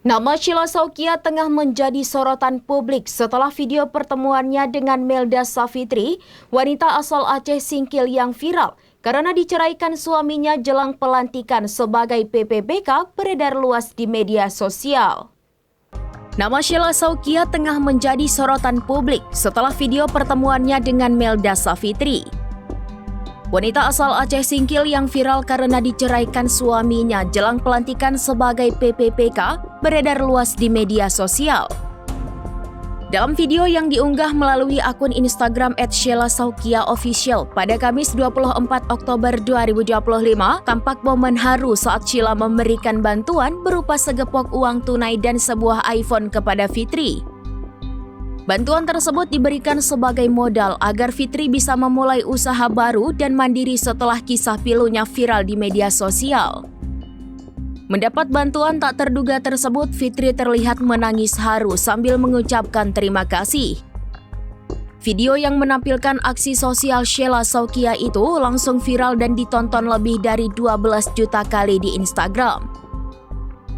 Nama Sheila Saukia tengah menjadi sorotan publik setelah video pertemuannya dengan Melda Savitri, wanita asal Aceh Singkil yang viral karena diceraikan suaminya jelang pelantikan sebagai PPBK beredar luas di media sosial. Nama Sheila Saukia tengah menjadi sorotan publik setelah video pertemuannya dengan Melda Savitri. Wanita asal Aceh Singkil yang viral karena diceraikan suaminya jelang pelantikan sebagai PPBK beredar luas di media sosial. Dalam video yang diunggah melalui akun Instagram @SheilaSaukia_official pada Kamis 24 Oktober 2025, tampak momen haru saat Sheila memberikan bantuan berupa segepok uang tunai dan sebuah iPhone kepada Fitri. Bantuan tersebut diberikan sebagai modal agar Fitri bisa memulai usaha baru dan mandiri setelah kisah pilunya viral di media sosial. Mendapat bantuan tak terduga tersebut, Fitri terlihat menangis haru sambil mengucapkan terima kasih. Video yang menampilkan aksi sosial Sheila Saukia itu langsung viral dan ditonton lebih dari 12 juta kali di Instagram.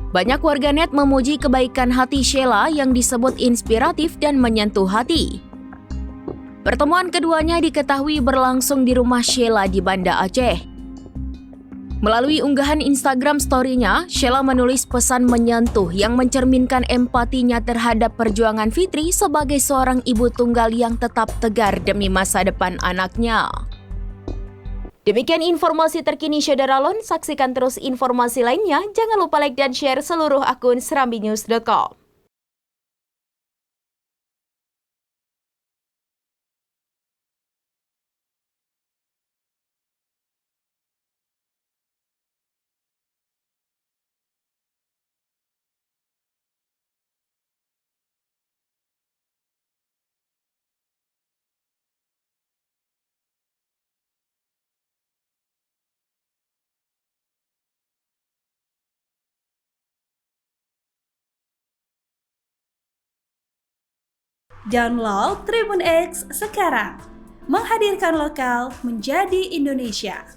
Banyak warganet memuji kebaikan hati Sheila yang disebut inspiratif dan menyentuh hati. Pertemuan keduanya diketahui berlangsung di rumah Sheila di Banda Aceh. Melalui unggahan Instagram story-nya, Sheila menulis pesan menyentuh yang mencerminkan empatinya terhadap perjuangan Fitri sebagai seorang ibu tunggal yang tetap tegar demi masa depan anaknya. Demikian informasi terkini Syederalon, saksikan terus informasi lainnya, jangan lupa like dan share seluruh akun serambinews.com. Download Tribun X sekarang, menghadirkan lokal menjadi Indonesia.